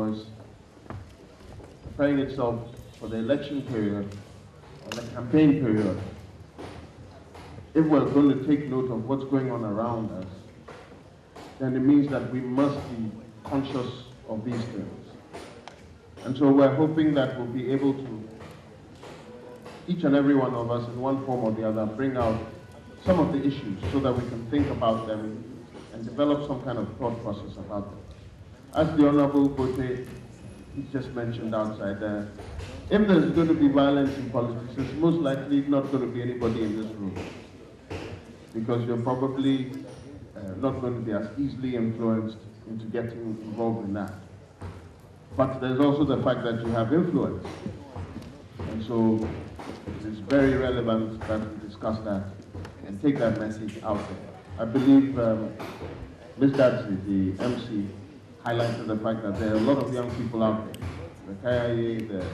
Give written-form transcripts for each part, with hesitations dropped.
voice, preparing itself for the election period, or the campaign period, if we're going to take note of what's going on around us, then it means that we must be conscious of these things. And so we're hoping that we'll be able to, each and every one of us in one form or the other, bring out some of the issues so that we can think about them and develop some kind of thought process about them. As the Honorable Bote, he just mentioned outside there, if there's going to be violence in politics, it's most likely not going to be anybody in this room, because you're probably not going to be as easily influenced into getting involved in that. But there's also the fact that you have influence. And so it's very relevant that we discuss that and take that message out there. I believe Ms. Dadzi, the MC, highlighted the fact that there are a lot of young people out there. The KIA, the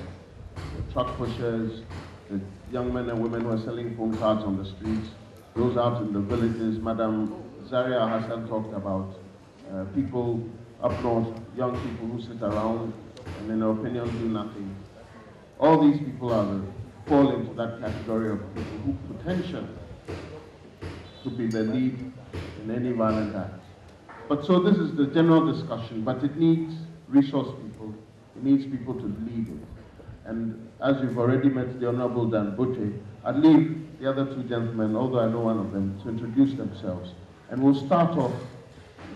truck pushers, the young men and women who are selling phone cards on the streets, those out in the villages. Madam Zaria Hassan talked about people up north, young people who sit around and in their opinion do nothing. All these people fall into that category of people who potentially could be the lead in any violent act. But so this is the general discussion, but it needs resource people, it needs people to lead it. And as you've already met the Honorable Dan Bote, I'd leave the other two gentlemen, although I know one of them, to introduce themselves. And we'll start off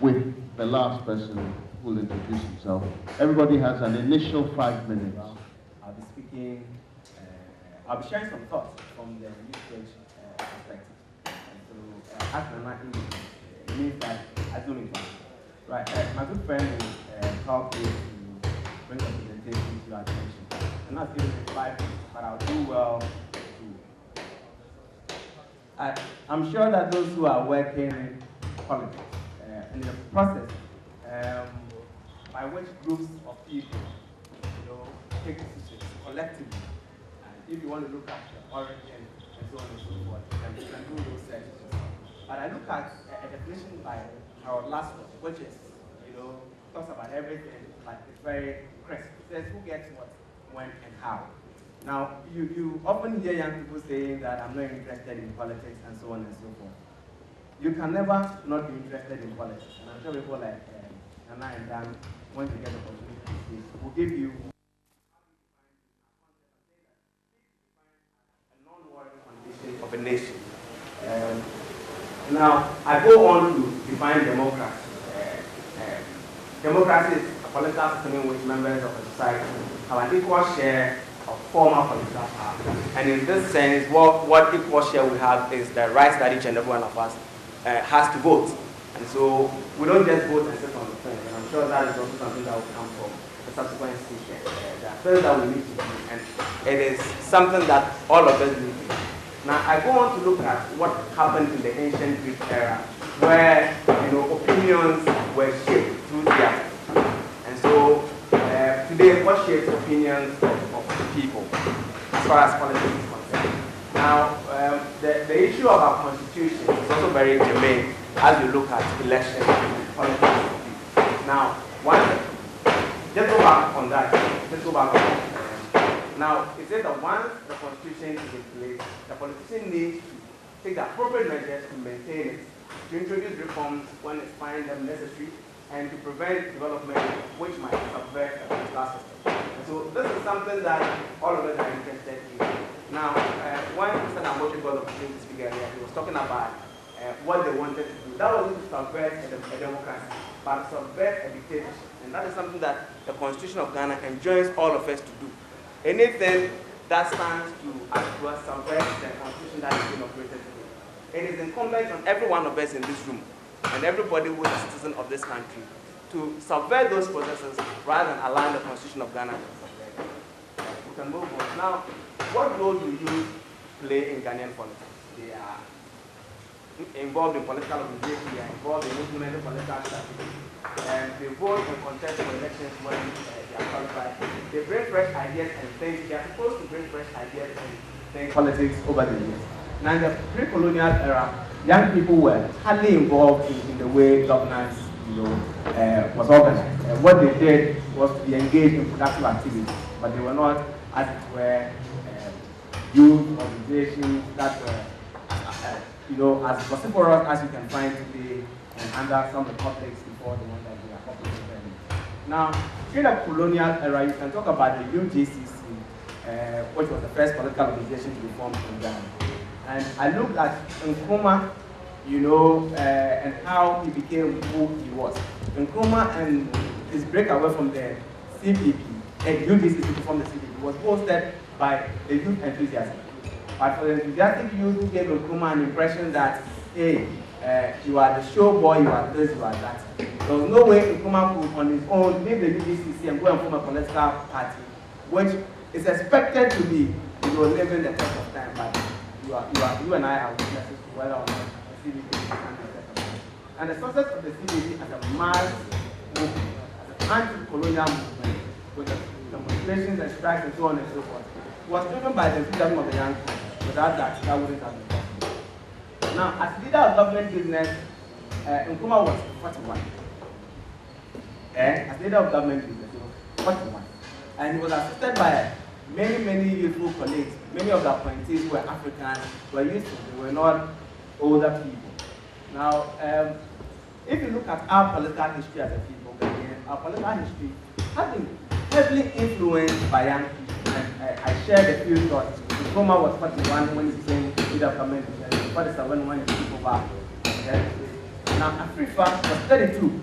with the last person who will introduce himself. Everybody has an initial 5 minutes. I'll be speaking, I'll be sharing some thoughts from the research perspective. And so, as Nana indicated, it means that I zoom into it. Right, my good friend helped me to bring the presentation to your attention. I'm not giving it 5 minutes, but I'll do well to. I'm sure that those who are working in politics, in the process by which groups of people, take decisions collectively, and if you want to look at the origin and so on and so forth, you can do those searches. But I look at a definition by our last one, which is, talks about everything, but it's very crisp. It says who gets what, when, and how. Now, you often hear young people saying that I'm not interested in politics and so on and so forth. You can never not be interested in politics. And I'm sure people like Nana and Dan, once you get the opportunity to speak, will give you a non-warring condition of a nation. Now, I go on to define democracy. Democracy is a political system in which members of a society have an equal share of formal political power. And in this sense, what equal share we have is the rights that each and every one of us has to vote. And so we don't just vote and sit on the fence. And I'm sure that is also something that will come from the subsequent speech. There are things that we need to do, and it is something that all of us need to do. Now, I go on to look at what happened in the ancient Greek era, where opinions were shaped through theatre. And so today, what shapes opinions of people as far as politics is concerned? Now, the issue of our constitution is also very germane as you look at elections and politics. Now, just go back on that. Now, it says that once the constitution is in place, the politician needs to take the appropriate measures to maintain it, to introduce reforms when it finds them necessary, and to prevent development which might subvert the political system. And so this is something that all of us are interested in. Now, when Mr. Namboche got the opportunity to speak earlier, he was talking about what they wanted to do. That wasn't to subvert a democracy, but to subvert a dictatorship. And that is something that the Constitution of Ghana enjoins all of us to do. Anything that stands to subvert the Constitution that is being operated today. It is incumbent on every one of us in this room and everybody who is a citizen of this country to subvert those processes rather than allowing the Constitution of Ghana to subvert them. We can move on. Now, what role do you play in Ghanaian politics? They are involved in political organization, they are involved in implementing political strategy, and they vote and contest for elections when they are qualified. They bring fresh ideas and things. They are supposed to bring fresh ideas and think politics over the years. Now, in the pre-colonial era, young people were hardly involved in the way governance was organized. What they did was to be engaged in productive activities, but they were not, as it were, youth organizations that were, as vociferous as you can find today and under some republics before the one that we are popular. Now, during the colonial era, you can talk about the UJCC, which was the first political organization to be formed in Ghana. And I looked at Nkrumah, and how he became who he was. Nkrumah and his breakaway from the CPP, and UJCC to form the CPP, was hosted by the youth enthusiasm. But for the enthusiastic youth who gave Nkrumah an impression that, hey, you are the show boy, you are this, you are that. There was no way Nkrumah could on his own leave the UDCC and go and form a political party, which is expected to be, living the test of time. But you and I are witnesses to whether or not the CDP can stand the test of time. And the success of the CDP as a mass movement, as an anti-colonial movement, with the demonstrations and strikes and so on and so forth, was driven by the enthusiasm of the young people. Without that wouldn't have been possible. Now, as leader of government business, Nkrumah was 41. As leader of government business, he was 41. And he was assisted by many youthful colleagues. Many of the appointees who were Africans, were youthful, they were not older people. Now, if you look at our political history as a people, our political history has been heavily influenced by young people. And I shared a few thoughts. Nkrumah was 41 when he became leader of government, 47 when he took over. Now, Afrifa was 32.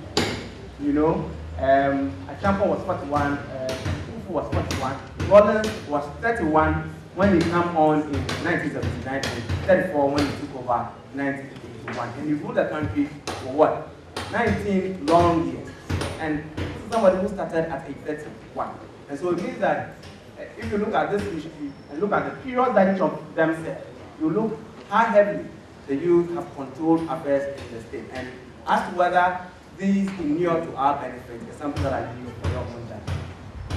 Achampo was 41, Kufu was 41, Rollins was 31 when he came on in 1979, and 34 when he took over 1981. And he ruled the country for what? 19 long years. And this is somebody who started at age 31. And so it means that if you look at this history and look at the periods that each of them said, you look how heavily the youth have controlled affairs in the state. And as to whether these inure to our benefit is something that I leave for your own judgment.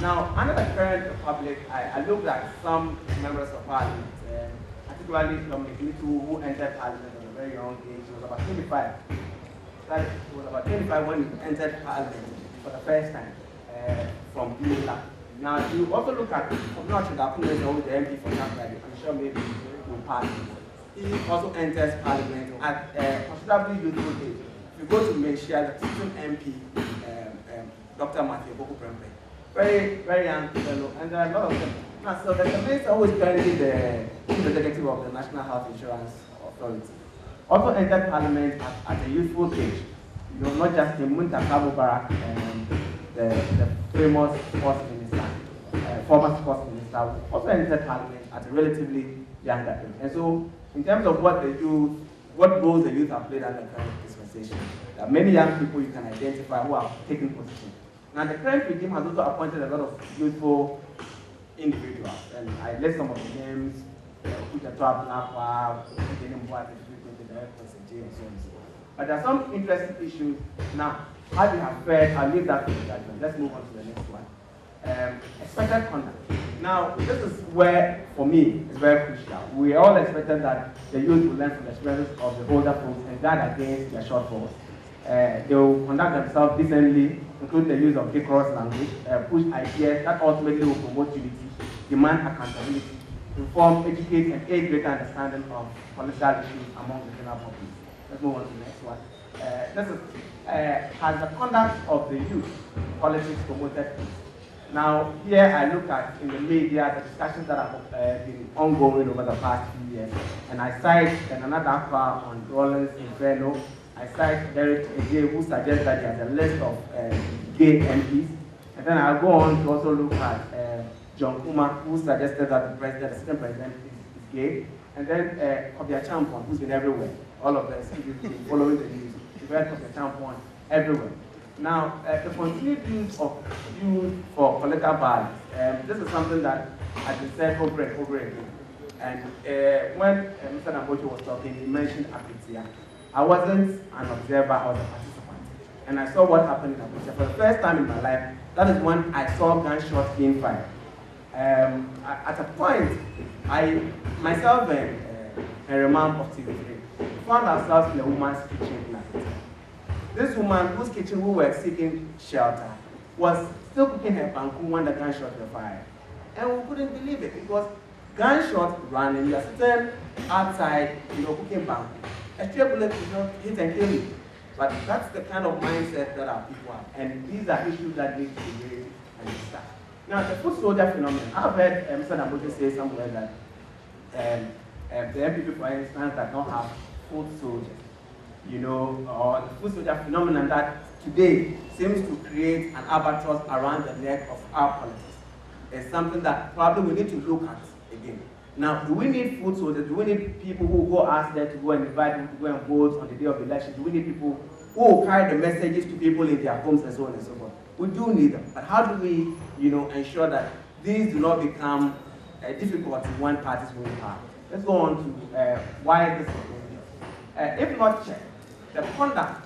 Now, under the current republic, I looked at some members of parliament, particularly Dominic Nitu, who entered parliament at a very young age. He was about 25. He was about 25 when he entered parliament for the first time from Unila. Now, you also look at, I'm not sure that who is the MP for National, I'm sure maybe he will pass. He also enters parliament at a considerably youthful age. If you go to Malaysia, the sitting MP, Dr. Matthew Boko Prempe, very young fellow, and there are a lot of them. Now, so the minister who is currently the chief executive of the National Health Insurance Authority also entered parliament at a youthful age. Not just in Muntakabo Barak, the famous sports minister, former sports minister, also entered parliament at a relatively younger age. And so, in terms of what roles the youth have played under the current dispensation, there are many young people you can identify who are taking position. Now, the current regime has also appointed a lot of youthful individuals, and I list some of the names: Kutatwa Blakwa, and so on. But there are some interesting issues. Now, how we have fared, I'll leave that to the judgment. Let's move on to the next one. Expected conduct. Now, this is where, for me, it's very crucial. We all expected that the youth will learn from the experiences of the older folks and guard against their shortfalls. They will conduct themselves decently, including the use of decorous language, push ideas that ultimately will promote unity, demand accountability, inform, educate, and aid greater understanding of political issues among the general populace. Let's move on to the next one. This is, has the conduct of the youth politics promoted peace? Now, here I look at in the media the discussions that have been ongoing over the past few years, and I cite another aqua on Rollins Inferno. I cite Derek Ejay, who suggests that he has a list of gay MPs, and then I'll go on to also look at John Kuma, who suggested that the assistant president is gay, and then Kobia Champon, who's been everywhere. All of us, if you've been following the news, you've heard Kobia Champon everywhere. Now, the continued use of youth for political violence, this is something that has been said over and over again. And when Mr. Nambocho was talking, he mentioned Apitia. I wasn't an observer, I was a participant. And I saw what happened in Apitia. For the first time in my life, that is when I saw gunshots being fired. At a point, myself and Remam of TV3 found ourselves in a woman's kitchen in Apitia. This woman whose kitchen we were seeking shelter was still cooking her banku when the gunshots were fired. And we couldn't believe it because gunshots ran and you are sitting outside, cooking banku. A stray bullet could not hit and kill you. But that's the kind of mindset that our people have. And these are issues that need to be raised and discussed. Now, the food soldier phenomenon. I've heard Mr. Namboje say somewhere that the MPP, for instance, does not have food soldiers, or the food soldier phenomenon that today seems to create an albatross around the neck of our politics. It's something that probably we need to look at again. Now, do we need food soldiers? Do we need people who go out there to go and invite them to go and vote on the day of the election? Do we need people who will carry the messages to people in their homes and so on and so forth? We do need them. But how do we, ensure that these do not become difficult when parties win power? Let's go on to why this is going on. If not checked,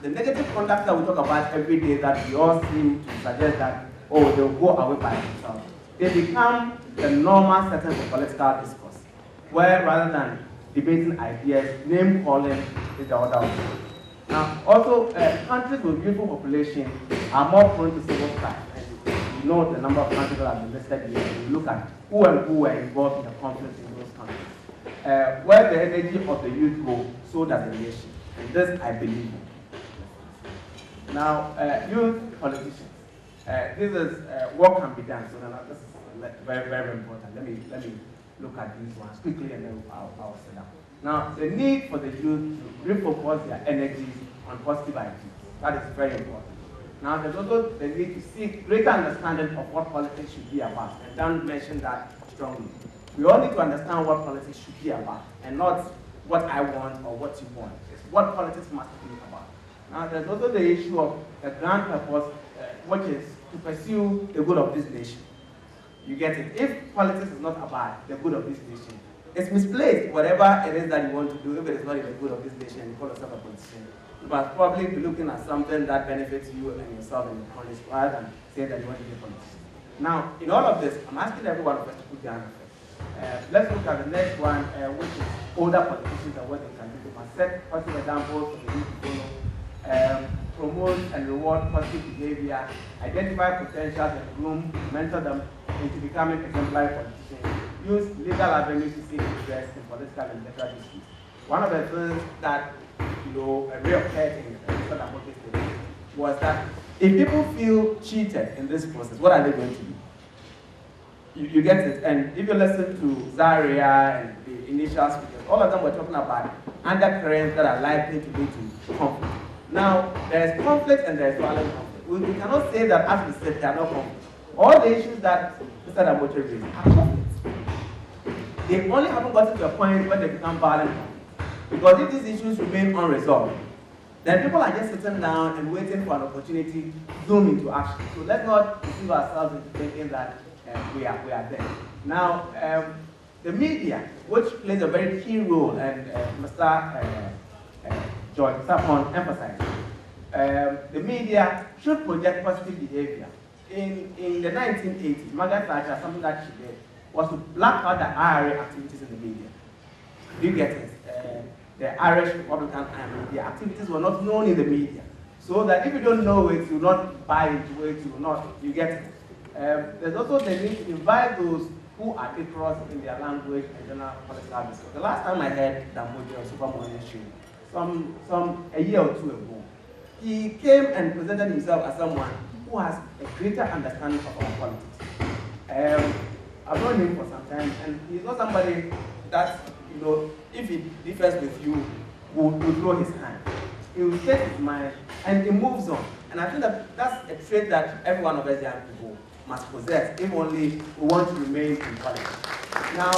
the negative conduct that we talk about every day that we all seem to suggest that, they'll go away by themselves. They become the normal setting for political discourse, where rather than debating ideas, name calling is the order of the day. Now, also, countries with youthful population are more prone to civil strife. And you know the number of countries that have been listed here. You look at who and who were involved in the conflicts in those countries. Where the energy of the youth go, so does the nation. And this, I believe in. Now, youth politicians. This is what can be done. So now this is very, very important. Let me look at these ones quickly and then I'll sit down. Now, the need for the youth to refocus their energies on positive ideas. That is very important. Now, there's also the need to seek greater understanding of what politics should be about. And Dan mentioned that strongly. We all need to understand what politics should be about and not what I want or what you want. It's what politics must be about. Now, there's also the issue of the grand purpose, which is to pursue the good of this nation. You get it? If politics is not about the good of this nation, it's misplaced. Whatever it is that you want to do, if it is not in the good of this nation, you call yourself a politician. You must probably be looking at something that benefits you and yourself and your colleagues rather than saying that you want to be a politician. Now, in all of this, I'm asking everyone of us to put their hand first. Let's look at the next one, which is older politicians and what they can do. They must set positive examples for the youth to follow. Promote and reward positive behavior, identify potentials and groom, mentor them into becoming exemplary politicians, use legal avenues to seek redress in political and electoral disputes. One of the things that, reoccurred in Mr. Damote's case was that if people feel cheated in this process, what are they going to do? You get it? And if you listen to Zaria and the initial speakers, all of them were talking about undercurrents that are likely to lead to conflict. Now, there is conflict and there is violent conflict. We cannot say that, as we said, they are not conflict. All the issues that Mr. Damote raised are conflicts. They only haven't gotten to a point where they become violent conflicts. Because if these issues remain unresolved, then people are just sitting down and waiting for an opportunity to zoom into action. So let's not deceive ourselves into thinking that we are there. Now, the media, which plays a very key role, and Mr. George Sapon emphasized, the media should project positive behavior. In the 1980s, Margaret Thatcher, something that she did was to black out the IRA activities in the media. You get it? The Irish Republican Army, the activities were not known in the media. So that if you don't know it, you will not buy into it, you get it. There's also the need to invite those who are literate in their language and general political discourse. The last time I heard Damote on Super Morning Show, a year or two ago, he came and presented himself as someone who has a greater understanding of our politics. I've known him for some time, and he's not somebody that, if he differs with you, will throw his hand. He will take his mind and he moves on. And I think that that's a trait that every one of us young people must possess, if only we want to remain in politics. Now,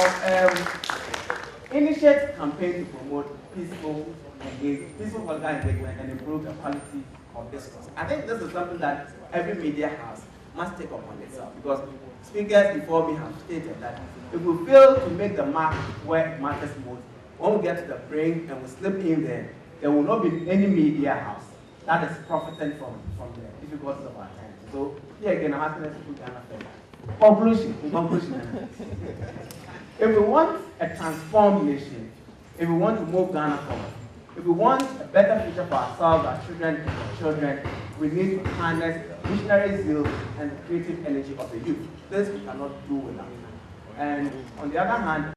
initiate campaign to promote peaceful political engagement and improve the quality of discourse. I think this is something that every media house must take upon itself, because speakers before me have stated that if we fail to make the mark where it matters most, when we get to the brain and we slip in there, there will not be any media house that is profiting from the difficulties of our time. So here again, I'm asking us to put Ghana first. Conclusion. If we want a transformed nation, if we want to move Ghana forward, if we want a better future for ourselves, our children, we need to harness missionary zeal, and creative energy of the youth. This we cannot do without. And on the other hand,